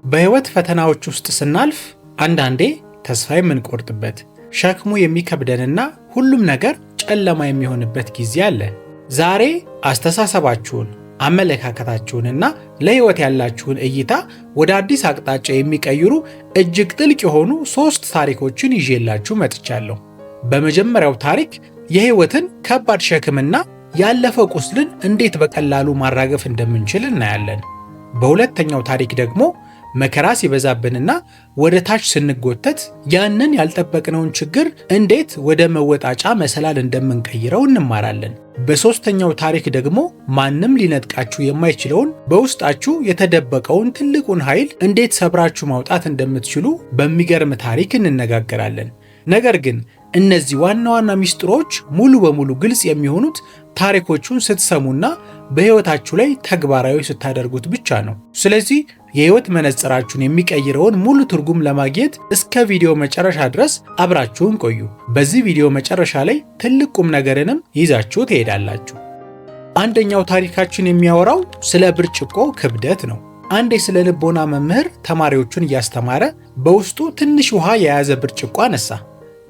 በህይወት ፈተናዎች ውስጥ ስናልፍ አንዳንዴ ተስፋ የምንቆርጥበት፣ ሸክሙ የሚከብደንና ሁሉም ነገር ጨለማ የሚሆንበት ጊዜ አለ። ዛሬ አስተሳሰባችሁን፣ አመለካከታችሁንና ለህይወት ያላችሁን እይታ ወደ አዲስ አቅጣጫ የሚቀይሩ እጅግ ጥልቅ የሆኑ 3 ታሪኮችን ይዤላችሁ መጥቻለሁ። በመጀመሪያው ታሪክ የህይወትን ከባድ ሸክምና ያለፈ ቁስልን እንዴት በቀላሉ ማራገፍ እንደምንችል እናያለን። በሁለተኛው ታሪክ ደግሞ መከራ ሲበዛብንና ወደ ታች ስንጎተት ያንን ያልጠበቅነውን ችግር እንዴት ወደ መወጣጫ መሰላል እንደምንቀይረው እንማራለን። በሶስተኛው ታሪክ ደግሞ ማንም ሊነጥቃችሁ የማይችለውን በውስጣችሁ የተደበቀውን ትልቁን ኃይል እንዴት ሰብራችሁ ማውጣት እንደምትችሉ በሚገርም ታሪክ እንነጋገራለን። ነገር ግን እነዚህ ዋና ዋና ሚስጥሮች ሙሉ በሙሉ ግልጽ የሚሆኑት ታሪኮቹን ስትሰሙና በህይወታችሁ ላይ ተግባራዊ ስታደርጉት ብቻ ነው። ስለዚህ የህይወት መነጽራችሁን የሚቀይረውን ሙሉ ትርጉም ለማግኘት እስከ ቪዲዮ መጨረሻ ድረስ አብራችሁን ቆዩ። በዚህ ቪዲዮ መጨረሻ ላይ ትልቅ ቁም ነገርንም ይዛችሁ ትሄዳላችሁ። አንደኛው ታሪካችን የሚያወራው ስለ ብርጭቆ ክብደት ነው። አንድ የስነ ልቦና መምህር ተማሪዎቹን እያስተማረ በውስጡ ትንሽ ውሃ የያዘ ብርጭቆ አነሳ።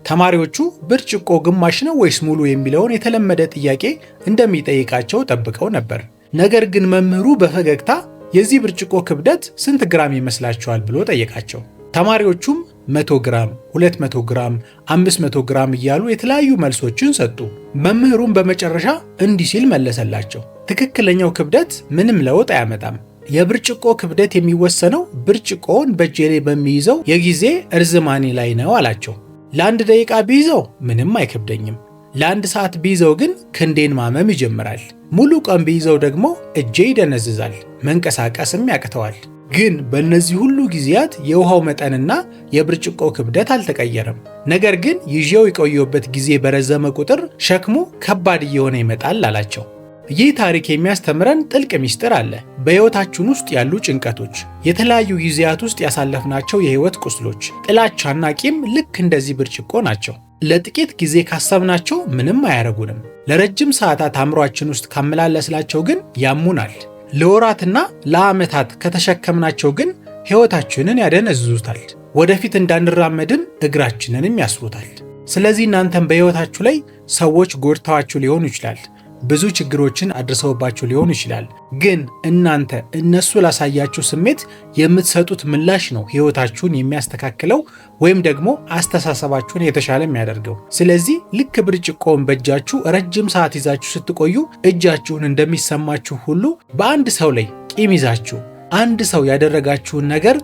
ተማሪዎቹ ብርጭቆ ግማሽ ነው ወይስ ሙሉ የሚለውን የተለመደ ጥያቄ እንደሚጠይቃቸው ጠብቀው ነበር። ነገር ግን መምህሩ በፈገግታ የዚህ ብርጭቆ ክብደት ስንት ግራም ይመስላችኋል ብሎ ጠየቃቸው። ተማሪዎቹም 100 ግራም፣ 200 ግራም፣ 500 ግራም እያሉ የተለያዩ መልሶችን ሰጡ። መምህሩም በመጨረሻ እንዲህ ሲል መለሰላቸው፣ ትክክለኛው ክብደት ምንም ለውጥ አያመጣም። የብርጭቆ ክብደት የሚወሰነው ብርጭቆውን በእጄ ላይ በሚይዘው የጊዜ እርዝማኔ ላይ ነው አላቸው። ለአንድ ደቂቃ ቢይዘው ምንም አይከብደኝም። ለአንድ ሰዓት ቢይዘው ግን ክንዴን ማመም ይጀምራል። ሙሉ ቀን ቢይዘው ደግሞ እጄ ይደነዝዛል፣ መንቀሳቀስም ያቅተዋል። ግን በእነዚህ ሁሉ ጊዜያት የውሃው መጠንና የብርጭቆ ክብደት አልተቀየረም። ነገር ግን ይዤው የቆየሁበት ጊዜ በረዘመ ቁጥር ሸክሙ ከባድ እየሆነ ይመጣል አላቸው። ይህ ታሪክ የሚያስተምረን ጥልቅ ሚስጥር አለ። በሕይወታችን ውስጥ ያሉ ጭንቀቶች፣ የተለያዩ ጊዜያት ውስጥ ያሳለፍናቸው የሕይወት ቁስሎች፣ ጥላቻና ቂም ልክ እንደዚህ ብርጭቆ ናቸው። ለጥቂት ጊዜ ካሰብናቸው ምንም አያረጉንም። ለረጅም ሰዓታት አእምሯችን ውስጥ ካመላለስናቸው ግን ያሙናል። ለወራትና ለዓመታት ከተሸከምናቸው ግን ሕይወታችንን ያደነዝዙታል። ወደፊት እንዳንራመድም እግራችንንም ያስሩታል። ስለዚህ እናንተም በሕይወታችሁ ላይ ሰዎች ጎድተዋችሁ ሊሆኑ ይችላል። ብዙ ችግሮችን አድርሰውባችሁ ሊሆን ይችላል። ግን እናንተ እነሱ ላሳያችሁ ስሜት የምትሰጡት ምላሽ ነው ሕይወታችሁን የሚያስተካክለው ወይም ደግሞ አስተሳሰባችሁን የተሻለ የሚያደርገው። ስለዚህ ልክ ብርጭቆውን በእጃችሁ ረጅም ሰዓት ይዛችሁ ስትቆዩ እጃችሁን እንደሚሰማችሁ ሁሉ በአንድ ሰው ላይ ቂም ይዛችሁ አንድ ሰው ያደረጋችሁን ነገር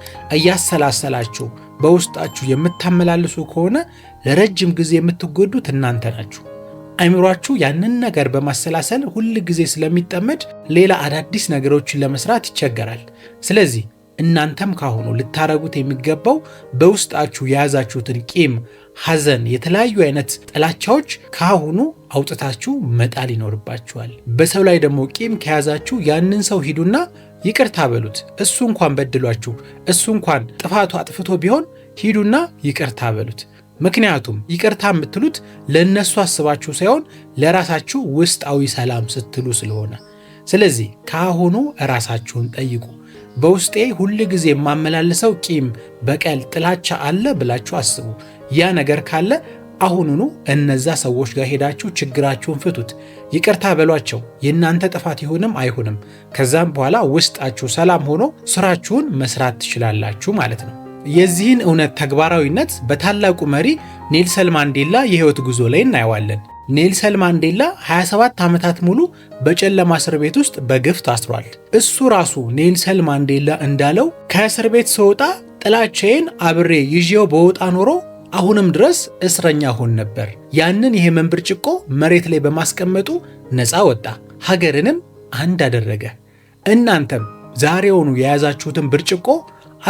እያሰላሰላችሁ በውስጣችሁ የምታመላልሱ ከሆነ ለረጅም ጊዜ የምትጎዱት እናንተ ናችሁ። አይምሯችሁ ያንን ነገር በማሰላሰል ሁል ጊዜ ስለሚጠመድ ሌላ አዳዲስ ነገሮችን ለመስራት ይቸገራል። ስለዚህ እናንተም ካሁኑ ልታረጉት የሚገባው በውስጣችሁ የያዛችሁትን ቂም፣ ሐዘን፣ የተለያዩ አይነት ጥላቻዎች ካሁኑ አውጥታችሁ መጣል ይኖርባችኋል። በሰው ላይ ደግሞ ቂም ከያዛችሁ ያንን ሰው ሂዱና ይቅርታ በሉት። እሱ እንኳን በድሏችሁ፣ እሱ እንኳን ጥፋቱ አጥፍቶ ቢሆን ሂዱና ይቅርታ በሉት። ምክንያቱም ይቅርታ የምትሉት ለነሱ አስባችሁ ሳይሆን ለራሳችሁ ውስጣዊ ሰላም ስትሉ ስለሆነ። ስለዚህ ከአሁኑ ራሳችሁን ጠይቁ። በውስጤ ሁል ጊዜ የማመላልሰው ቂም፣ በቀል፣ ጥላቻ አለ ብላችሁ አስቡ። ያ ነገር ካለ አሁኑኑ እነዛ ሰዎች ጋር ሄዳችሁ ችግራችሁን ፍቱት። ይቅርታ በሏቸው። የእናንተ ጥፋት ይሁንም አይሁንም። ከዛም በኋላ ውስጣችሁ ሰላም ሆኖ ስራችሁን መስራት ትችላላችሁ ማለት ነው። የዚህን እውነት ተግባራዊነት በታላቁ መሪ ኔልሰን ማንዴላ የህይወት ጉዞ ላይ እናየዋለን። ኔልሰን ማንዴላ 27 ዓመታት ሙሉ በጨለማ እስር ቤት ውስጥ በግፍ ታስሯል። እሱ ራሱ ኔልሰን ማንዴላ እንዳለው ከእስር ቤት ስወጣ ጥላቻዬን አብሬ ይዤው በወጣ ኖሮ አሁንም ድረስ እስረኛ ሆን ነበር። ያንን የህመም ብርጭቆ መሬት ላይ በማስቀመጡ ነፃ ወጣ፣ ሀገርንም አንድ አደረገ። እናንተም ዛሬውኑ የያዛችሁትን ብርጭቆ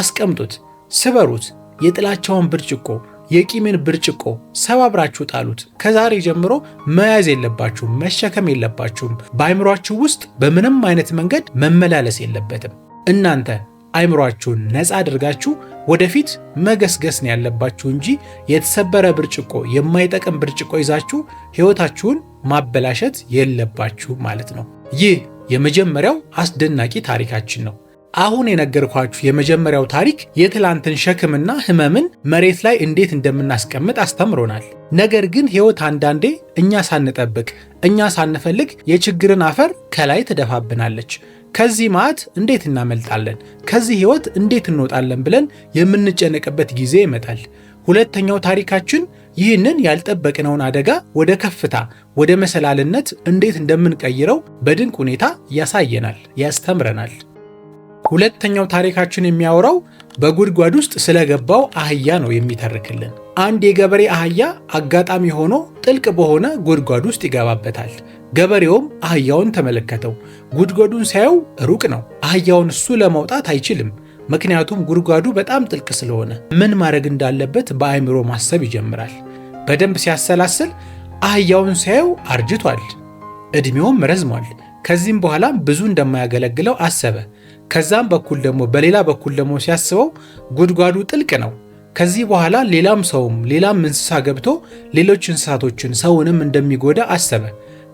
አስቀምጡት፣ ስበሩት። የጥላቻውን ብርጭቆ፣ የቂምን ብርጭቆ ሰባብራችሁ ጣሉት። ከዛሬ ጀምሮ መያዝ የለባችሁም፣ መሸከም የለባችሁም። በአይምሯችሁ ውስጥ በምንም አይነት መንገድ መመላለስ የለበትም። እናንተ አይምሯችሁን ነፃ አድርጋችሁ ወደፊት መገስገስ ነው ያለባችሁ እንጂ የተሰበረ ብርጭቆ፣ የማይጠቅም ብርጭቆ ይዛችሁ ሕይወታችሁን ማበላሸት የለባችሁ ማለት ነው። ይህ የመጀመሪያው አስደናቂ ታሪካችን ነው። አሁን የነገርኳችሁ የመጀመሪያው ታሪክ የትላንትን ሸክምና ህመምን መሬት ላይ እንዴት እንደምናስቀምጥ አስተምሮናል። ነገር ግን ህይወት አንዳንዴ እኛ ሳንጠብቅ እኛ ሳንፈልግ የችግርን አፈር ከላይ ትደፋብናለች። ከዚህ መዓት እንዴት እናመልጣለን? ከዚህ ህይወት እንዴት እንወጣለን ብለን የምንጨነቅበት ጊዜ ይመጣል። ሁለተኛው ታሪካችን ይህንን ያልጠበቅነውን አደጋ ወደ ከፍታ ወደ መሰላልነት እንዴት እንደምንቀይረው በድንቅ ሁኔታ ያሳየናል፣ ያስተምረናል። ሁለተኛው ታሪካችን የሚያወራው በጉድጓድ ውስጥ ስለገባው አህያ ነው የሚተርክልን። አንድ የገበሬ አህያ አጋጣሚ ሆኖ ጥልቅ በሆነ ጉድጓድ ውስጥ ይገባበታል። ገበሬውም አህያውን ተመለከተው። ጉድጓዱን ሲያየው ሩቅ ነው። አህያውን እሱ ለማውጣት አይችልም። ምክንያቱም ጉድጓዱ በጣም ጥልቅ ስለሆነ ምን ማድረግ እንዳለበት በአእምሮ ማሰብ ይጀምራል። በደንብ ሲያሰላስል አህያውን ሲያየው አርጅቷል፣ ዕድሜውም ረዝሟል። ከዚህም በኋላ ብዙ እንደማያገለግለው አሰበ። ከዛም በኩል ደግሞ በሌላ በኩል ደግሞ ሲያስበው ጉድጓዱ ጥልቅ ነው። ከዚህ በኋላ ሌላም ሰውም ሌላም እንስሳ ገብቶ ሌሎች እንስሳቶችን ሰውንም እንደሚጎዳ አሰበ።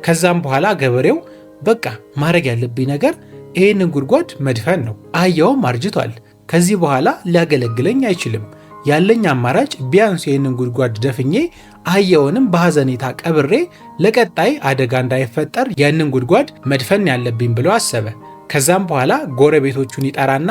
ከዛም በኋላ ገበሬው በቃ ማድረግ ያለብኝ ነገር ይህንን ጉድጓድ መድፈን ነው። አህያውም አርጅቷል፣ ከዚህ በኋላ ሊያገለግለኝ አይችልም። ያለኝ አማራጭ ቢያንስ ይህንን ጉድጓድ ደፍኜ አህያውንም በሐዘኔታ ቀብሬ ለቀጣይ አደጋ እንዳይፈጠር ያንን ጉድጓድ መድፈን ያለብኝ ብሎ አሰበ። ከዛም በኋላ ጎረቤቶቹን ይጠራና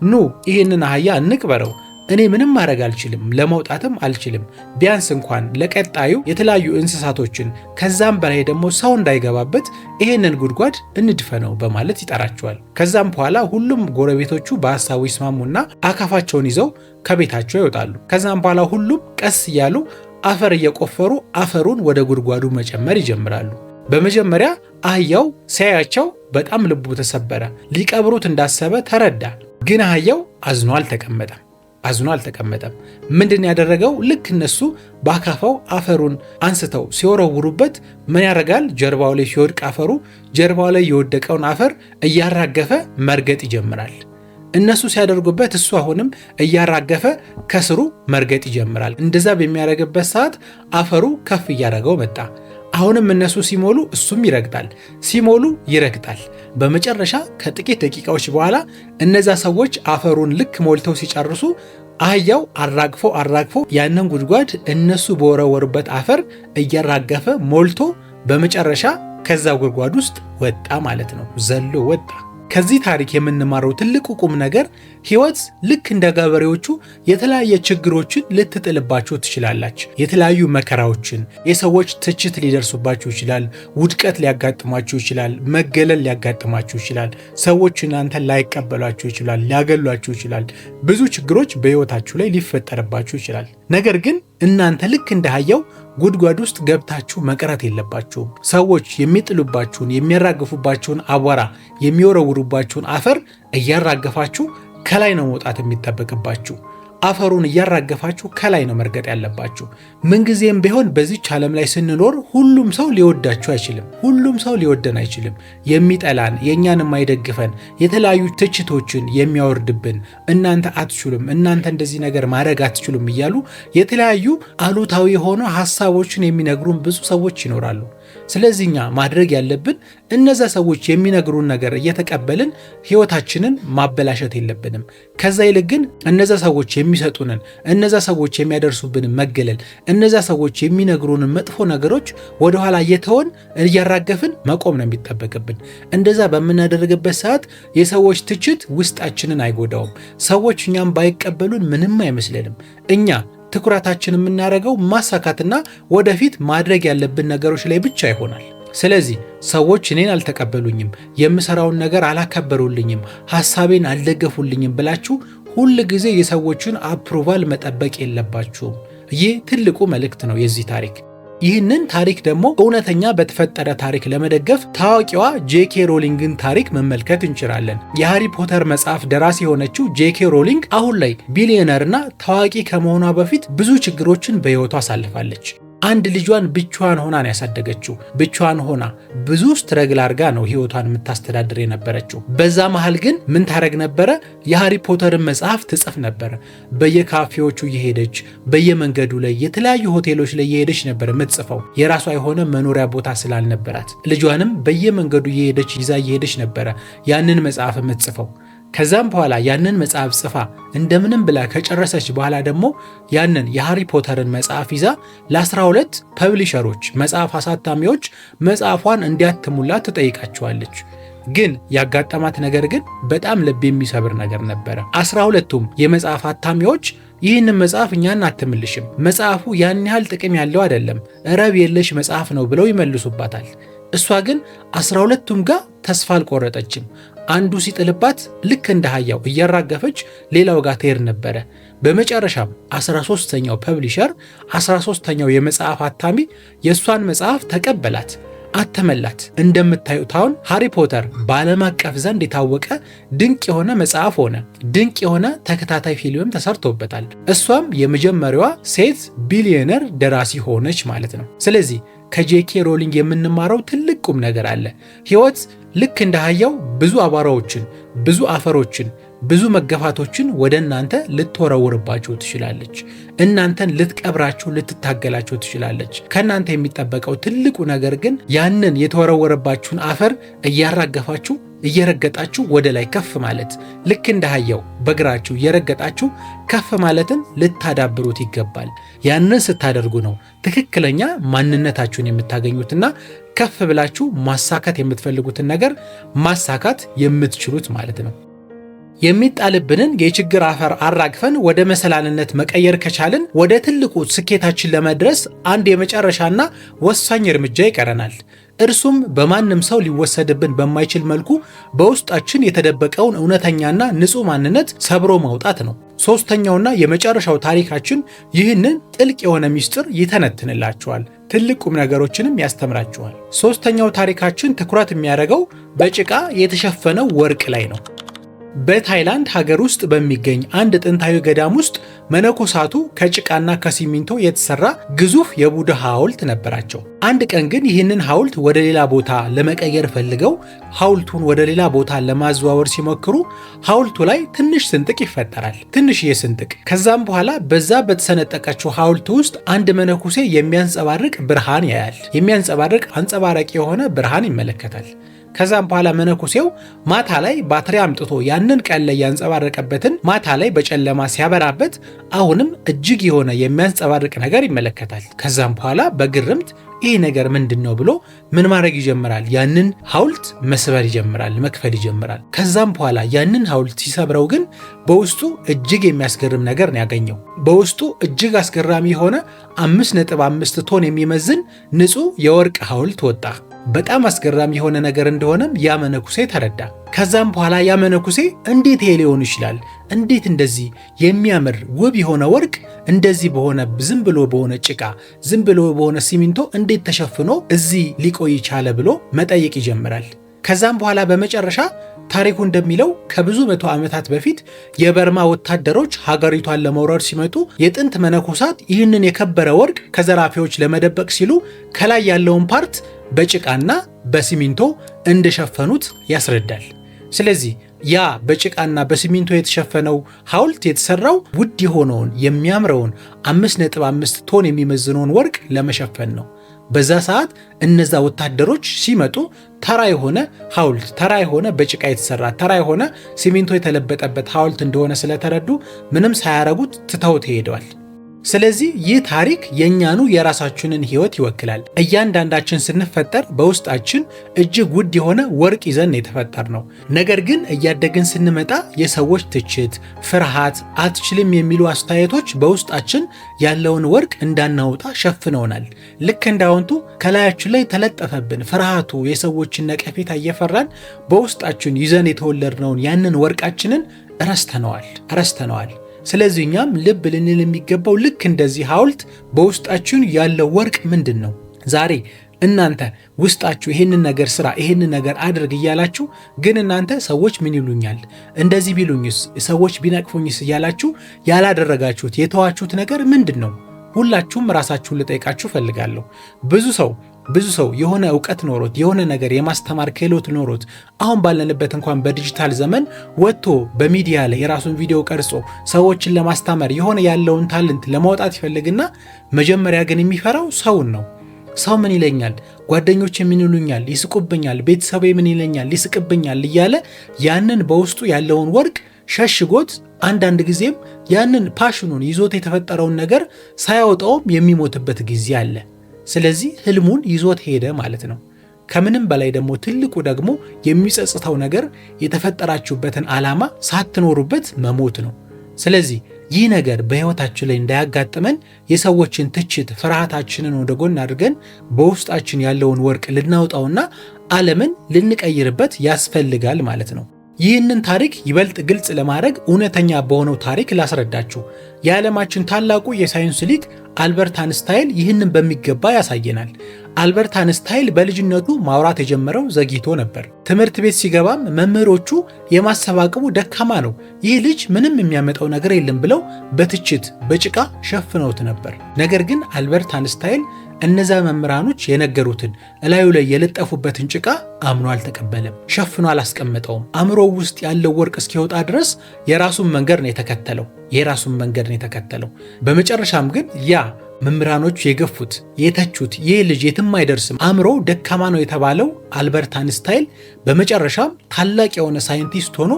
ኑ ይህንን አህያ እንቅበረው፣ እኔ ምንም ማድረግ አልችልም፣ ለመውጣትም አልችልም። ቢያንስ እንኳን ለቀጣዩ የተለያዩ እንስሳቶችን ከዛም በላይ ደግሞ ሰው እንዳይገባበት ይህንን ጉድጓድ እንድፈነው በማለት ይጠራቸዋል። ከዛም በኋላ ሁሉም ጎረቤቶቹ በሐሳቡ ይስማሙና አካፋቸውን ይዘው ከቤታቸው ይወጣሉ። ከዛም በኋላ ሁሉም ቀስ እያሉ አፈር እየቆፈሩ አፈሩን ወደ ጉድጓዱ መጨመር ይጀምራሉ። በመጀመሪያ አህያው ሲያያቸው በጣም ልቡ ተሰበረ። ሊቀብሩት እንዳሰበ ተረዳ። ግን አህያው አዝኖ አልተቀመጠም። ምንድን ያደረገው? ልክ እነሱ በአካፋው አፈሩን አንስተው ሲወረውሩበት ምን ያደርጋል? ጀርባው ላይ ሲወድቅ አፈሩ ጀርባው ላይ የወደቀውን አፈር እያራገፈ መርገጥ ይጀምራል። እነሱ ሲያደርጉበት እሱ አሁንም እያራገፈ ከስሩ መርገጥ ይጀምራል። እንደዛ በሚያደርግበት ሰዓት አፈሩ ከፍ እያደረገው መጣ። አሁንም እነሱ ሲሞሉ እሱም ይረግጣል፣ ሲሞሉ ይረግጣል። በመጨረሻ ከጥቂት ደቂቃዎች በኋላ እነዛ ሰዎች አፈሩን ልክ ሞልተው ሲጨርሱ አህያው አራግፎ ያንን ጉድጓድ እነሱ በወረወሩበት አፈር እያራገፈ ሞልቶ በመጨረሻ ከዛ ጉድጓድ ውስጥ ወጣ ማለት ነው። ዘሎ ወጣ። ከዚህ ታሪክ የምንማረው ትልቁ ቁም ነገር ህይወት ልክ እንደ ገበሬዎቹ የተለያየ ችግሮችን ልትጥልባችሁ ትችላላችሁ። የተለያዩ መከራዎችን፣ የሰዎች ትችት ሊደርሱባችሁ ይችላል። ውድቀት ሊያጋጥማችሁ ይችላል። መገለል ሊያጋጥማችሁ ይችላል። ሰዎች እናንተን ላይቀበሏችሁ ይችላል። ሊያገሏችሁ ይችላል። ብዙ ችግሮች በህይወታችሁ ላይ ሊፈጠርባችሁ ይችላል። ነገር ግን እናንተ ልክ እንደ አህያው ጉድጓድ ውስጥ ገብታችሁ መቅረት የለባችሁም። ሰዎች የሚጥሉባችሁን፣ የሚያራግፉባችሁን አቧራ፣ የሚወረውሩባችሁን አፈር እያራገፋችሁ ከላይ ነው መውጣት የሚጠበቅባችሁ። አፈሩን እያራገፋችሁ ከላይ ነው መርገጥ ያለባችሁ። ምንጊዜም ቢሆን በዚች ዓለም ላይ ስንኖር ሁሉም ሰው ሊወዳችሁ አይችልም። ሁሉም ሰው ሊወደን አይችልም። የሚጠላን፣ የእኛን የማይደግፈን፣ የተለያዩ ትችቶችን የሚያወርድብን፣ እናንተ አትችሉም፣ እናንተ እንደዚህ ነገር ማድረግ አትችሉም እያሉ የተለያዩ አሉታዊ የሆኑ ሐሳቦችን የሚነግሩን ብዙ ሰዎች ይኖራሉ። ስለዚህ እኛ ማድረግ ያለብን እነዛ ሰዎች የሚነግሩን ነገር እየተቀበልን ህይወታችንን ማበላሸት የለብንም። ከዛ ይልቅ ግን እነዛ ሰዎች የሚሰጡንን፣ እነዛ ሰዎች የሚያደርሱብንን መገለል፣ እነዛ ሰዎች የሚነግሩንን መጥፎ ነገሮች ወደኋላ እየተወን እያራገፍን መቆም ነው የሚጠበቅብን። እንደዛ በምናደርግበት ሰዓት የሰዎች ትችት ውስጣችንን አይጎዳውም። ሰዎች እኛም ባይቀበሉን ምንም አይመስለንም። እኛ ትኩረታችን የምናደርገው ማሳካትና ወደፊት ማድረግ ያለብን ነገሮች ላይ ብቻ ይሆናል። ስለዚህ ሰዎች እኔን አልተቀበሉኝም፣ የምሰራውን ነገር አላከበሩልኝም፣ ሐሳቤን አልደገፉልኝም ብላችሁ ሁል ጊዜ የሰዎችን አፕሩቫል መጠበቅ የለባችሁም። ይህ ትልቁ መልእክት ነው የዚህ ታሪክ። ይህንን ታሪክ ደግሞ እውነተኛ በተፈጠረ ታሪክ ለመደገፍ ታዋቂዋ ጄኬ ሮሊንግን ታሪክ መመልከት እንችላለን። የሃሪ ፖተር መጽሐፍ ደራሲ የሆነችው ጄኬ ሮሊንግ አሁን ላይ ቢሊዮነርና ታዋቂ ከመሆኗ በፊት ብዙ ችግሮችን በሕይወቷ አሳልፋለች። አንድ ልጇን ብቻዋን ሆና ነው ያሳደገችው። ብቻዋን ሆና ብዙ ስትረግል አርጋ ነው ህይወቷን የምታስተዳድር የነበረችው። በዛ መሃል ግን ምን ታረግ ነበረ? የሃሪ ፖተርን መጽሐፍ ትጽፍ ነበረ። በየካፌዎቹ እየሄደች በየመንገዱ ላይ የተለያዩ ሆቴሎች ላይ እየሄደች ነበር የምትጽፈው። የራሷ የሆነ መኖሪያ ቦታ ስላልነበራት ልጇንም በየመንገዱ እየሄደች ይዛ እየሄደች ነበረ ያንን መጽሐፍ የምትጽፈው። ከዛም በኋላ ያንን መጽሐፍ ጽፋ እንደምንም ብላ ከጨረሰች በኋላ ደግሞ ያንን የሃሪ ፖተርን መጽሐፍ ይዛ ለ12 ፐብሊሸሮች መጽሐፍ አሳታሚዎች መጽሐፏን እንዲያትሙላት ትጠይቃቸዋለች። ግን ያጋጠማት ነገር ግን በጣም ልብ የሚሰብር ነገር ነበረ። 12ቱም የመጽሐፍ አታሚዎች ይህንን መጽሐፍ እኛ እናትምልሽም፣ መጽሐፉ ያን ያህል ጥቅም ያለው አይደለም፣ ረብ የለሽ መጽሐፍ ነው ብለው ይመልሱባታል። እሷ ግን 12ቱም ጋር ተስፋ አልቆረጠችም። አንዱ ሲጥልባት ልክ እንደ አህያው እያራገፈች ሌላው ጋር ትሄድ ነበረ። በመጨረሻም 13ኛው ፐብሊሸር 13ኛው የመጽሐፍ አታሚ የእሷን መጽሐፍ ተቀበላት፣ አተመላት። እንደምታዩት አሁን ሃሪ ፖተር በዓለም አቀፍ ዘንድ የታወቀ ድንቅ የሆነ መጽሐፍ ሆነ። ድንቅ የሆነ ተከታታይ ፊልምም ተሰርቶበታል። እሷም የመጀመሪያዋ ሴት ቢሊዮነር ደራሲ ሆነች ማለት ነው። ስለዚህ ከጄኬ ሮሊንግ የምንማረው ትልቅ ቁም ነገር አለ። ሕይወት ልክ እንደ አህያው ብዙ አቧራዎችን፣ ብዙ አፈሮችን፣ ብዙ መገፋቶችን ወደ እናንተ ልትወረውርባችሁ ትችላለች። እናንተን ልትቀብራችሁ፣ ልትታገላችሁ ትችላለች። ከእናንተ የሚጠበቀው ትልቁ ነገር ግን ያንን የተወረወረባችሁን አፈር እያራገፋችሁ እየረገጣችሁ ወደ ላይ ከፍ ማለት፣ ልክ እንደ አህያው በእግራችሁ እየረገጣችሁ ከፍ ማለትን ልታዳብሩት ይገባል። ያንን ስታደርጉ ነው ትክክለኛ ማንነታችሁን የምታገኙትና ከፍ ብላችሁ ማሳካት የምትፈልጉትን ነገር ማሳካት የምትችሉት ማለት ነው። የሚጣልብንን የችግር አፈር አራግፈን ወደ መሰላልነት መቀየር ከቻልን ወደ ትልቁ ስኬታችን ለመድረስ አንድ የመጨረሻና ወሳኝ እርምጃ ይቀረናል። እርሱም በማንም ሰው ሊወሰድብን በማይችል መልኩ በውስጣችን የተደበቀውን እውነተኛና ንጹህ ማንነት ሰብሮ ማውጣት ነው። ሶስተኛውና የመጨረሻው ታሪካችን ይህንን ጥልቅ የሆነ ምስጢር ይተነትንላችኋል፣ ትልቅ ቁም ነገሮችንም ያስተምራችኋል። ሶስተኛው ታሪካችን ትኩረት የሚያደርገው በጭቃ የተሸፈነው ወርቅ ላይ ነው። በታይላንድ ሀገር ውስጥ በሚገኝ አንድ ጥንታዊ ገዳም ውስጥ መነኮሳቱ ከጭቃና ከሲሚንቶ የተሰራ ግዙፍ የቡድሃ ሐውልት ነበራቸው። አንድ ቀን ግን ይህንን ሐውልት ወደ ሌላ ቦታ ለመቀየር ፈልገው ሐውልቱን ወደ ሌላ ቦታ ለማዘዋወር ሲሞክሩ ሐውልቱ ላይ ትንሽ ስንጥቅ ይፈጠራል፣ ትንሽዬ ስንጥቅ። ከዛም በኋላ በዛ በተሰነጠቀችው ሐውልት ውስጥ አንድ መነኩሴ የሚያንጸባርቅ ብርሃን ያያል። የሚያንጸባርቅ አንጸባራቂ የሆነ ብርሃን ይመለከታል። ከዛም በኋላ መነኩሴው ማታ ላይ ባትሪ አምጥቶ ያንን ቀን ላይ ያንጸባረቀበትን ማታ ላይ በጨለማ ሲያበራበት አሁንም እጅግ የሆነ የሚያንጸባርቅ ነገር ይመለከታል። ከዛም በኋላ በግርምት ይህ ነገር ምንድን ነው ብሎ ምን ማድረግ ይጀምራል? ያንን ሐውልት መስበር ይጀምራል፣ መክፈል ይጀምራል። ከዛም በኋላ ያንን ሐውልት ሲሰብረው ግን በውስጡ እጅግ የሚያስገርም ነገር ነው ያገኘው። በውስጡ እጅግ አስገራሚ የሆነ 5.5 ቶን የሚመዝን ንጹህ የወርቅ ሐውልት ወጣ። በጣም አስገራሚ የሆነ ነገር እንደሆነም ያ መነኩሴ ተረዳ። ከዛም በኋላ ያ መነኩሴ እንዴት ይሄ ሊሆን ይችላል? እንዴት እንደዚህ የሚያምር ውብ የሆነ ወርቅ እንደዚህ በሆነ ዝም ብሎ በሆነ ጭቃ ዝም ብሎ በሆነ ሲሚንቶ እንዴት ተሸፍኖ እዚህ ሊቆይ ቻለ ብሎ መጠየቅ ይጀምራል። ከዛም በኋላ በመጨረሻ ታሪኩ እንደሚለው ከብዙ መቶ ዓመታት በፊት የበርማ ወታደሮች ሀገሪቷን ለመውረር ሲመጡ የጥንት መነኮሳት ይህንን የከበረ ወርቅ ከዘራፊዎች ለመደበቅ ሲሉ ከላይ ያለውን ፓርት በጭቃና በሲሚንቶ እንደሸፈኑት ያስረዳል። ስለዚህ ያ በጭቃና በሲሚንቶ የተሸፈነው ሐውልት የተሰራው ውድ የሆነውን የሚያምረውን 5.5 ቶን የሚመዝነውን ወርቅ ለመሸፈን ነው። በዛ ሰዓት እነዛ ወታደሮች ሲመጡ ተራ የሆነ ሐውልት፣ ተራ የሆነ በጭቃ የተሰራ ተራ የሆነ ሲሚንቶ የተለበጠበት ሐውልት እንደሆነ ስለተረዱ ምንም ሳያረጉት ትተውት ሄደዋል። ስለዚህ ይህ ታሪክ የእኛኑ የራሳችንን ሕይወት ይወክላል። እያንዳንዳችን ስንፈጠር በውስጣችን እጅግ ውድ የሆነ ወርቅ ይዘን የተፈጠር ነው። ነገር ግን እያደግን ስንመጣ የሰዎች ትችት፣ ፍርሃት፣ አትችልም የሚሉ አስተያየቶች በውስጣችን ያለውን ወርቅ እንዳናወጣ ሸፍነውናል። ልክ እንዳውንቱ ከላያችን ላይ ተለጠፈብን ፍርሃቱ፣ የሰዎችን ነቀፌታ እየፈራን በውስጣችን ይዘን የተወለድነውን ያንን ወርቃችንን ረስተነዋል። ስለዚህ እኛም ልብ ልንል የሚገባው ልክ እንደዚህ ሐውልት በውስጣችን ያለው ወርቅ ምንድን ነው? ዛሬ እናንተ ውስጣችሁ ይሄንን ነገር ስራ፣ ይሄንን ነገር አድርግ እያላችሁ ግን እናንተ ሰዎች ምን ይሉኛል፣ እንደዚህ ቢሉኝስ፣ ሰዎች ቢነቅፉኝስ እያላችሁ ያላደረጋችሁት የተዋችሁት ነገር ምንድን ነው? ሁላችሁም ራሳችሁን ልጠይቃችሁ ፈልጋለሁ። ብዙ ሰው የሆነ ዕውቀት ኖሮት የሆነ ነገር የማስተማር ክህሎት ኖሮት አሁን ባለንበት እንኳን በዲጂታል ዘመን ወጥቶ በሚዲያ ላይ የራሱን ቪዲዮ ቀርጾ ሰዎችን ለማስተማር የሆነ ያለውን ታለንት ለማውጣት ይፈልግና መጀመሪያ ግን የሚፈራው ሰውን ነው። ሰው ምን ይለኛል፣ ጓደኞቼ ምን ይሉኛል፣ ይስቁብኛል፣ ቤተሰቤ ምን ይለኛል፣ ይስቅብኛል እያለ ያንን በውስጡ ያለውን ወርቅ ሸሽጎት አንዳንድ ጊዜም ያንን ፓሽኑን ይዞት የተፈጠረውን ነገር ሳያወጣውም የሚሞትበት ጊዜ አለ። ስለዚህ ህልሙን ይዞት ሄደ ማለት ነው። ከምንም በላይ ደግሞ ትልቁ ደግሞ የሚጸጽተው ነገር የተፈጠራችሁበትን ዓላማ ሳትኖሩበት መሞት ነው። ስለዚህ ይህ ነገር በህይወታችን ላይ እንዳያጋጥመን የሰዎችን ትችት፣ ፍርሃታችንን ወደ ጎን አድርገን በውስጣችን ያለውን ወርቅ ልናውጣውና ዓለምን ልንቀይርበት ያስፈልጋል ማለት ነው። ይህንን ታሪክ ይበልጥ ግልጽ ለማድረግ እውነተኛ በሆነው ታሪክ ላስረዳችሁ። የዓለማችን ታላቁ የሳይንስ ሊቅ አልበርት አንስታይን ይህንን በሚገባ ያሳየናል። አልበርት አንስታይን በልጅነቱ ማውራት የጀመረው ዘግይቶ ነበር። ትምህርት ቤት ሲገባም መምህሮቹ የማሰብ አቅሙ ደካማ ነው፣ ይህ ልጅ ምንም የሚያመጣው ነገር የለም ብለው በትችት በጭቃ ሸፍነውት ነበር። ነገር ግን አልበርት አንስታይን እነዛ መምህራኖች የነገሩትን እላዩ ላይ የለጠፉበትን ጭቃ አምኖ አልተቀበለም፣ ሸፍኖ አላስቀመጠውም። አእምሮው ውስጥ ያለው ወርቅ እስኪወጣ ድረስ የራሱን መንገድ ነው የተከተለው። በመጨረሻም ግን ያ መምህራኖች የገፉት የተቹት ይህ ልጅ የትም አይደርስም፣ አእምሮ ደካማ ነው የተባለው አልበርት አንስታይን በመጨረሻም ታላቅ የሆነ ሳይንቲስት ሆኖ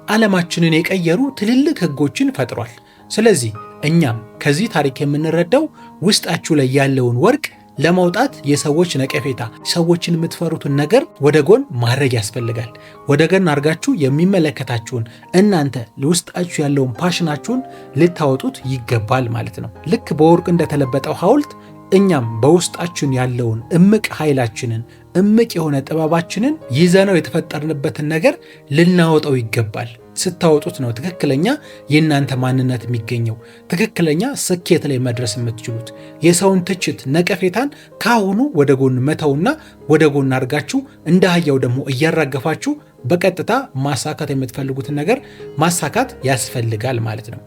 ዓለማችንን የቀየሩ ትልልቅ ህጎችን ፈጥሯል። ስለዚህ እኛም ከዚህ ታሪክ የምንረዳው ውስጣችሁ ላይ ያለውን ወርቅ ለማውጣት የሰዎች ነቀፌታ፣ ሰዎችን የምትፈሩትን ነገር ወደ ጎን ማድረግ ያስፈልጋል። ወደ ጎን አድርጋችሁ የሚመለከታችሁን እናንተ ውስጣችሁ ያለውን ፓሽናችሁን ልታወጡት ይገባል ማለት ነው። ልክ በወርቅ እንደተለበጠው ሐውልት እኛም በውስጣችን ያለውን እምቅ ኃይላችንን፣ እምቅ የሆነ ጥበባችንን ይዘነው የተፈጠርንበትን ነገር ልናወጣው ይገባል። ስታወጡት ነው ትክክለኛ የእናንተ ማንነት የሚገኘው፣ ትክክለኛ ስኬት ላይ መድረስ የምትችሉት። የሰውን ትችት፣ ነቀፌታን ካሁኑ ወደ ጎን መተውና ወደ ጎን አድርጋችሁ እንደ አህያው ደግሞ እያራገፋችሁ በቀጥታ ማሳካት የምትፈልጉትን ነገር ማሳካት ያስፈልጋል ማለት ነው።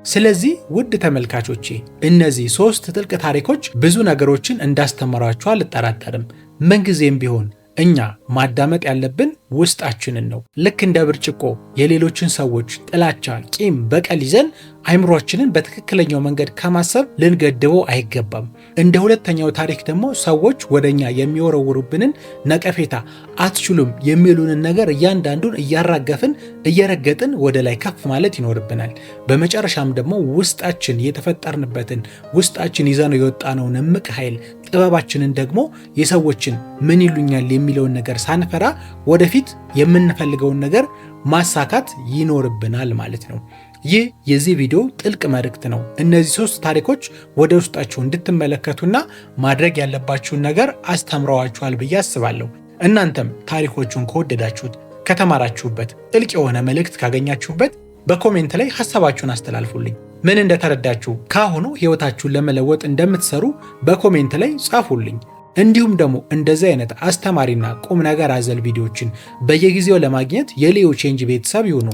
ስለዚህ ውድ ተመልካቾቼ እነዚህ 3 ጥልቅ ታሪኮች ብዙ ነገሮችን እንዳስተምራችሁ አልጠራጠርም። ምንጊዜም ቢሆን እኛ ማዳመጥ ያለብን ውስጣችንን ነው። ልክ እንደ ብርጭቆ የሌሎችን ሰዎች ጥላቻ፣ ቂም፣ በቀል ይዘን አይምሮአችንን በትክክለኛው መንገድ ከማሰብ ልንገድበው አይገባም። እንደ ሁለተኛው ታሪክ ደግሞ ሰዎች ወደኛ የሚወረውሩብንን ነቀፌታ፣ አትችሉም የሚሉንን ነገር እያንዳንዱን እያራገፍን እየረገጥን ወደ ላይ ከፍ ማለት ይኖርብናል። በመጨረሻም ደግሞ ውስጣችን የተፈጠርንበትን ውስጣችን ይዘነው የወጣነውን እምቅ ኃይል ጥበባችንን ደግሞ የሰዎችን ምን ይሉኛል የሚለውን ነገር ሳንፈራ ወደፊት የምንፈልገውን ነገር ማሳካት ይኖርብናል ማለት ነው። ይህ የዚህ ቪዲዮ ጥልቅ መልእክት ነው። እነዚህ 3 ታሪኮች ወደ ውስጣችሁ እንድትመለከቱና ማድረግ ያለባችሁን ነገር አስተምረዋችኋል ብዬ አስባለሁ። እናንተም ታሪኮቹን ከወደዳችሁት፣ ከተማራችሁበት፣ ጥልቅ የሆነ መልእክት ካገኛችሁበት በኮሜንት ላይ ሐሳባችሁን አስተላልፉልኝ። ምን እንደተረዳችሁ ካሁኑ ህይወታችሁን ለመለወጥ እንደምትሰሩ በኮሜንት ላይ ጻፉልኝ። እንዲሁም ደግሞ እንደዚህ አይነት አስተማሪና ቁም ነገር አዘል ቪዲዮዎችን በየጊዜው ለማግኘት የሊዮ ቼንጅ ቤተሰብ ይሁኑ።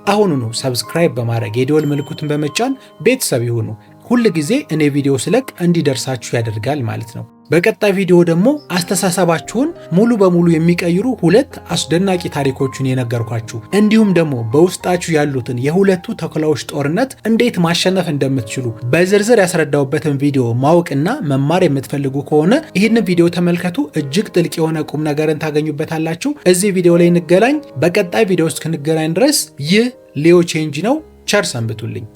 አሁኑኑ ሰብስክራይብ በማድረግ የደወል ምልክቱን በመጫን ቤተሰብ ይሁኑ። ሁል ጊዜ እኔ ቪዲዮ ስለቅ እንዲደርሳችሁ ያደርጋል ማለት ነው። በቀጣይ ቪዲዮ ደግሞ አስተሳሰባችሁን ሙሉ በሙሉ የሚቀይሩ 2 አስደናቂ ታሪኮችን የነገርኳችሁ እንዲሁም ደግሞ በውስጣችሁ ያሉትን የሁለቱ ተኩላዎች ጦርነት እንዴት ማሸነፍ እንደምትችሉ በዝርዝር ያስረዳውበትን ቪዲዮ ማወቅና መማር የምትፈልጉ ከሆነ ይህንን ቪዲዮ ተመልከቱ። እጅግ ጥልቅ የሆነ ቁም ነገርን ታገኙበታላችሁ። እዚህ ቪዲዮ ላይ እንገናኝ። በቀጣይ ቪዲዮ እስክንገናኝ ድረስ ይህ ሊዮ ቼንጅ ነው። ቸር ሰንብቱልኝ።